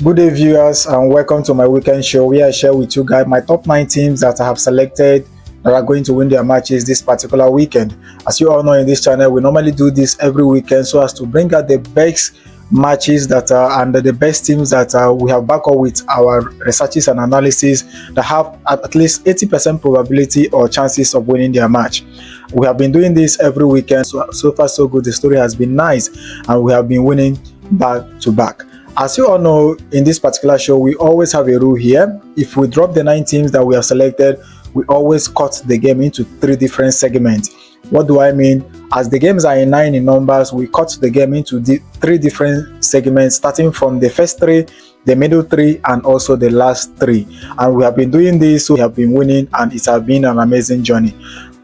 Good day, viewers, and welcome to my weekend show where I share with you guys my top 9 teams that I have selected that are going to win their matches this particular weekend. As you all know, in this channel, we normally do this every weekend so as to bring out the best matches that are and the best teams that we have backed up with our researches and analysis that have at least 80% probability or chances of winning their match. We have been doing this every weekend, so far so good. The story has been nice and we have been winning back to back. As you all know, in this particular show, we always have a rule here. If we drop the 9 teams that we have selected, we always cut the game into 3 different segments. What do I mean? As the games are in 9 in numbers, we cut the game into 3 different segments, starting from the first 3, the middle 3, and also the last 3. And we have been doing this, so we have been winning, and it has been an amazing journey.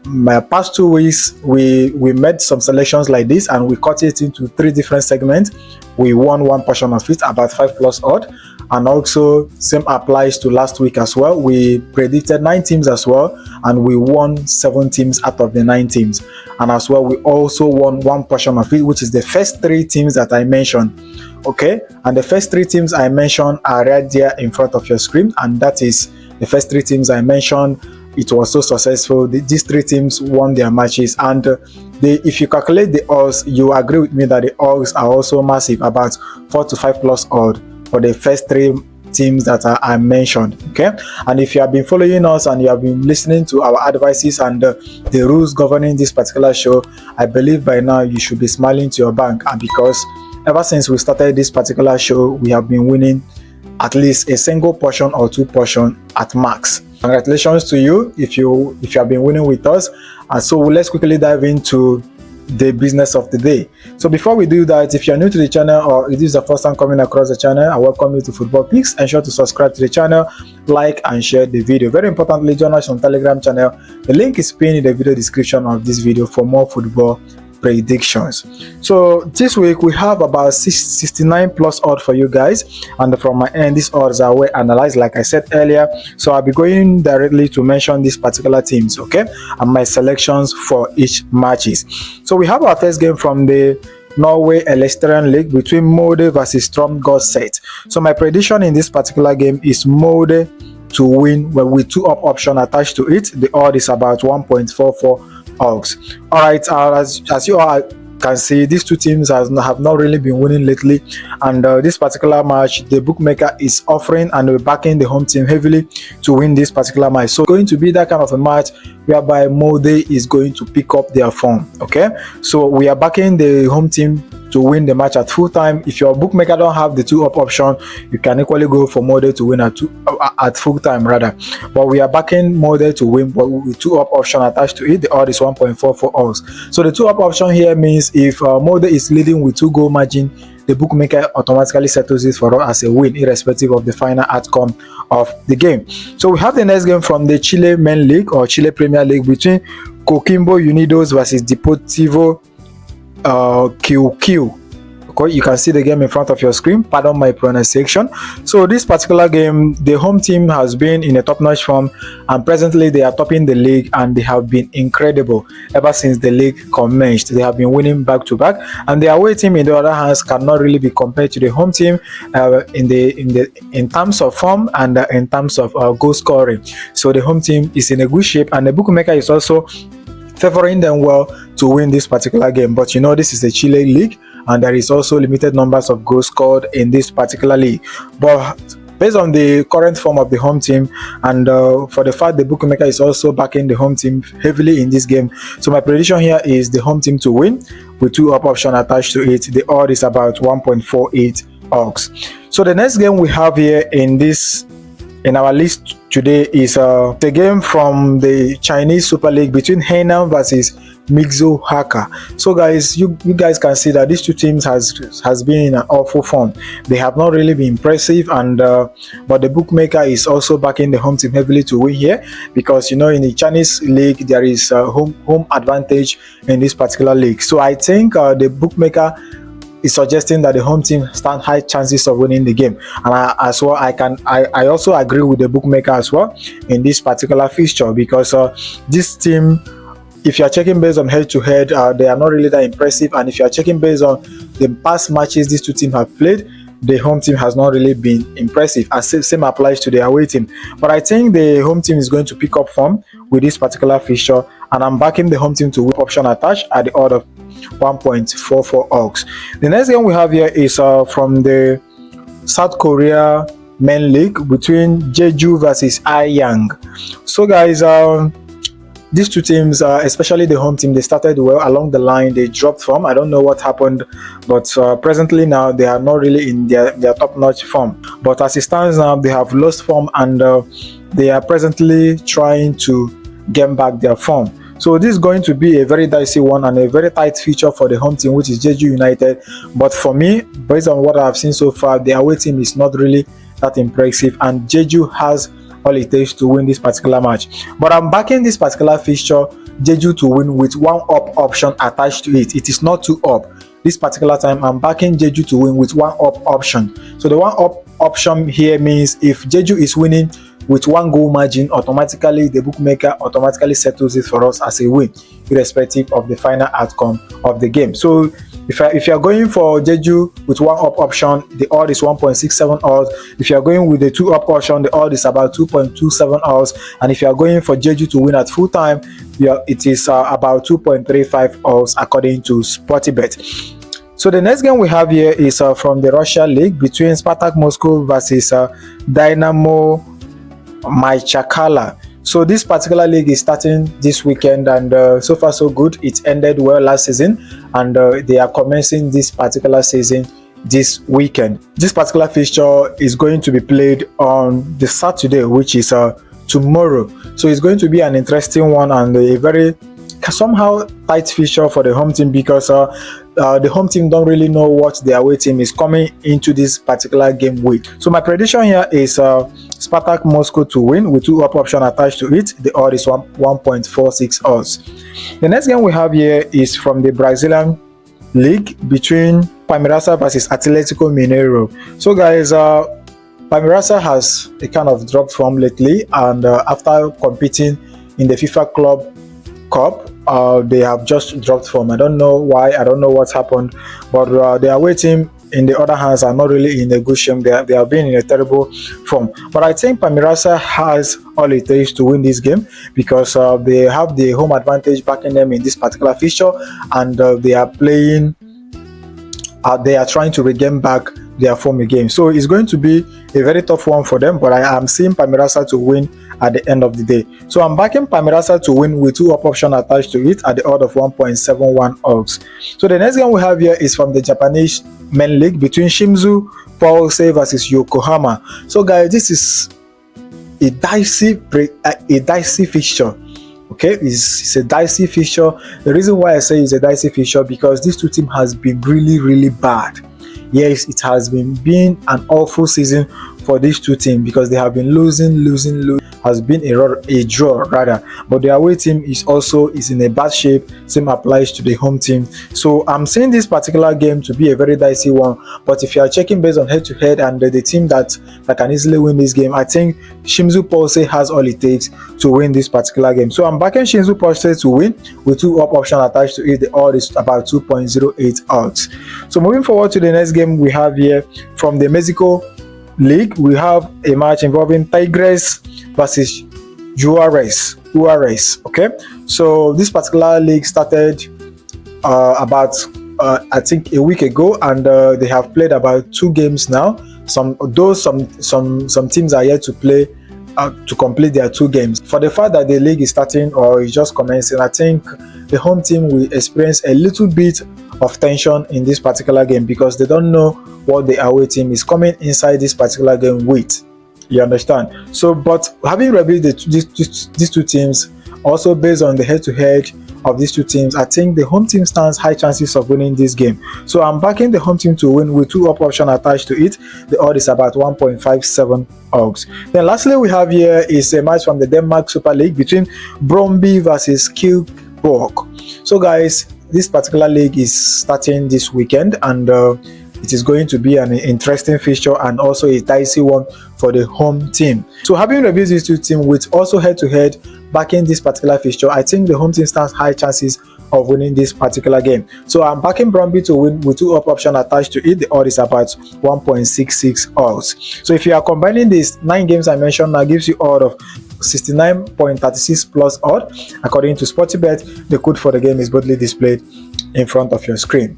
My past 2 weeks, we made some selections like this and we cut it into 3 different segments. We won one portion of it, about 5+ odd, and also same applies to last week as well. We predicted 9 teams as well, and we won 7 teams out of the 9 teams. And as well, we also won one portion of it, which is the first 3 teams that I mentioned. Okay, and the first 3 teams I mentioned are right there in front of your screen, and that is the first 3 teams I mentioned. It was so successful. These 3 teams won their matches, and if you calculate the odds, you agree with me that the odds are also massive, about 4 to 5+ odd for the first 3 teams that I mentioned. Okay, and if you have been following us and you have been listening to our advices and the rules governing this particular show, I believe by now you should be smiling to your bank, and because ever since we started this particular show, we have been winning at least a single portion or 2 portions at max. Congratulations to you if you have been winning with us. And so let's quickly dive into the business of the day. So before we do that, if you're new to the channel or it is the first time coming across the channel, I welcome you to Football Picks. Ensure to subscribe to the channel, like and share the video. Very importantly, join us on Telegram channel. The link is pinned in the video description of this video for more football predictions. So this week we have about 69+ odd for you guys, and from my end these odds are well analyzed like I said earlier, so I'll be going directly to mention these particular teams, okay, and my selections for each matches. So we have our first game from the Norway Eliteserien League between Molde versus Strømsgodset. So my prediction in this particular game is Molde to win with 2 up option attached to it. The odd is about 1.44 odds. All right, as you all can see, these 2 teams have not really been winning lately, and this particular match the bookmaker is offering and we're backing the home team heavily to win this particular match. So it's going to be that kind of a match whereby Molde is going to pick up their form. Okay, so we are backing the home team to win the match at full time. If your bookmaker don't have the 2 up option, you can equally go for Molde to win at full time rather, but we are backing Molde to win but with 2 up option attached to it. The odd is 1.44 odds. So the 2 up option here means if Molde is leading with 2 goal margin, the bookmaker automatically settles it for us as a win irrespective of the final outcome of the game. So we have the next game from the Chile Main League or Chile Premier League between Kokimbo Unidos versus Deportivo QQ. Okay, you can see the game in front of your screen. Pardon my pronunciation. So this particular game, the home team has been in a top-notch form, and presently they are topping the league, and they have been incredible ever since the league commenced. They have been winning back to back, and the away team, in the other hands, cannot really be compared to the home team in terms of form and in terms of goal scoring. So the home team is in a good shape, and the bookmaker is also favoring them well to win this particular game. But you know, this is a Chile league, and there is also limited numbers of goals scored in this particular league. But based on the current form of the home team, and for the fact the bookmaker is also backing the home team heavily in this game, so my prediction here is the home team to win with 2 up option attached to it. The odd is about 1.48 odds. So the next game we have here in our list today is the game from the Chinese Super League between Hanan versus Migu. So guys, you guys can see that these 2 teams has been in an awful form. They have not really been impressive, and but the bookmaker is also backing the home team heavily to win here, because you know, in the Chinese league there is home advantage in this particular league. So I think the bookmaker is suggesting that the home team stand high chances of winning the game, and I also agree with the bookmaker as well in this particular fixture, because this team, if you are checking based on head-to-head, they are not really that impressive, and if you are checking based on the past matches these 2 teams have played, the home team has not really been impressive, as same applies to the away team. But I think the home team is going to pick up form with this particular fixture, and I'm backing the home team to win option attached at the odd of 1.44 odds. The next game we have here is from the South Korea Men League between Jeju versus Ayang. So guys, these two teams, especially the home team, they started well along the line. They dropped form. I don't know what happened, but presently now they are not really in their top-notch form. But as it stands now, they have lost form, and they are presently trying to get back their form. So this is going to be a very dicey one and a very tight feature for the home team, which is Jeju United. But for me, based on what I've seen so far, the away team is not really that impressive, and Jeju has all it takes to win this particular match. But I'm backing this particular fixture, Jeju to win, with one up option attached to it. It is not two up. This particular time, I'm backing Jeju to win with one up option. So the one up option here means if Jeju is winning with one goal margin, automatically the bookmaker automatically settles it for us as a win, irrespective of the final outcome of the game. So if you're going for Jeju with one up option, the odd is 1.67 odds. If you're going with the two up option, the odd is about 2.27 odds. And if you're going for Jeju to win at full time, it is about 2.35 odds according to Sportybet. So the next game we have here is from the Russia League between Spartak Moscow versus Dynamo Mychakala. So this particular league is starting this weekend, and so far so good. It ended well last season, and they are commencing this particular season this weekend. This particular fixture is going to be played on the Saturday, which is tomorrow. So it's going to be an interesting one and a very somehow tight fixture for the home team, because the home team don't really know what their away team is coming into this particular game with. So my prediction here is Spartak Moscow to win with two up option attached to it. The odd is 1.46 odds. The next game we have here is from the Brazilian League between Piracya versus Atletico Mineiro. So guys, Piracya has a kind of dropped form lately, and after competing in the FIFA Club Cup, they have just dropped form. I don't know why, I don't know what's happened, but the away team in the other hands are not really in a good shape. They have been in a terrible form. But I think Piracya has all it takes to win this game, because they have the home advantage backing them in this particular fixture, and they are playing. They are trying to regain back their form again. So it's going to be a very tough one for them, but I am seeing Piracya to win at the end of the day. So I'm backing Piracya to win with two up option attached to it at the odd of 1.71 odds. So the next game we have here is from the Japanese Men League between Shimzu versus Yokohama. So guys, this is a dicey fixture. Okay, it's a dicey fixture. The reason why I say it's a dicey fixture, because these two teams has been really bad. Yes, it has been an awful season for these two teams, because they have been losing. Has been a draw rather, but the away team is in a bad shape. Same applies to the home team. So I'm seeing this particular game to be a very dicey one. But if you are checking based on head-to-head and the team that can easily win this game, I think Shimzu Pulse has all it takes to win this particular game. So I'm backing Shimzu Pulse to win with two up option attached to it. The odd is about 2.08 odds. So moving forward to the next game we have here from the Mexico League, we have a match involving Tigress versus Juarez. Okay, so this particular league started about I think a week ago, and they have played about 2 games now. Some teams are yet to play to complete their 2 games. For the fact that the league is starting or is just commencing, I think the home team will experience a little bit of tension in this particular game, because they don't know what the away team is coming inside this particular game with. You understand? So, but having reviewed these two teams, also based on the head-to-head of these two teams, I think the home team stands high chances of winning this game. So I'm backing the home team to win with two up options attached to it. The odd is about 1.57 odds. Then lastly, we have here is a match from the Denmark Super League between Brume versus Kilb. So guys, this particular league is starting this weekend, and it is going to be an interesting fixture and also a dicey one for the home team. So having reviewed these two teams with also head-to-head backing this particular fixture, I think the home team stands high chances of winning this particular game. So I'm backing Brume to win with 2 up option attached to it. The odd is about 1.66 odds. So if you are combining these 9 games I mentioned now, gives you odd of 69.36 plus odd. According to Sportybet, the code for the game is boldly displayed in front of your screen.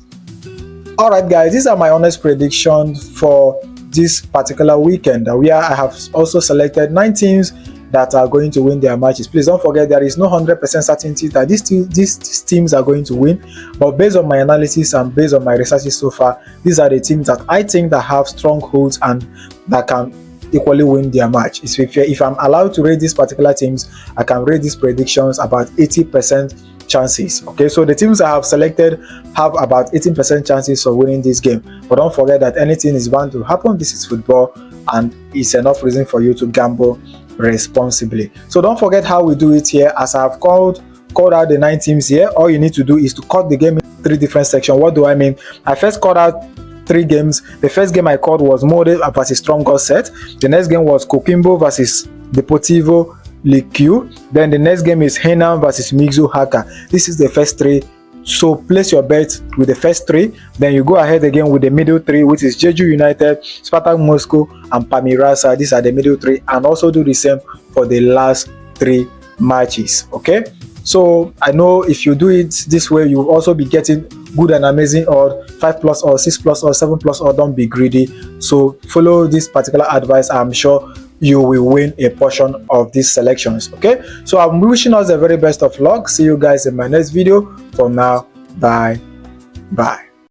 Alright guys, these are my honest predictions for this particular weekend, where I have also selected 9 teams that are going to win their matches. Please don't forget, there is no 100% certainty that these teams are going to win, but based on my analysis and based on my researches so far, these are the teams that I think that have strongholds and that can equally win their match. If I'm allowed to rate these particular teams, I can rate these predictions about 80% chances. Okay, so the teams I have selected have about 18% chances of winning this game, but don't forget that anything is bound to happen. This is football, and it's enough reason for you to gamble responsibly. So don't forget how we do it here. As I have called out the 9 teams here, all you need to do is to cut the game in 3 different sections. What do I mean? I first called out 3 games. The first game I called was Mode versus Strong God Set. The next game was Kokimbo versus Deportivo Liga. Then the next game is Hanan versus Migu Haka. This is the first 3. So place your bet with the first 3. Then you go ahead again with the middle 3, which is Jeju United, Spartak Moscow, and Piracya. These are the middle 3, and also do the same for the last 3 matches. Okay, so I know if you do it this way, you will also be getting good and amazing odd, 5 plus or 6 plus or 7 plus or. Don't be greedy. So follow this particular advice. I'm sure you will win a portion of these selections. Okay, so I'm wishing us the very best of luck. See you guys in my next video. For now, bye.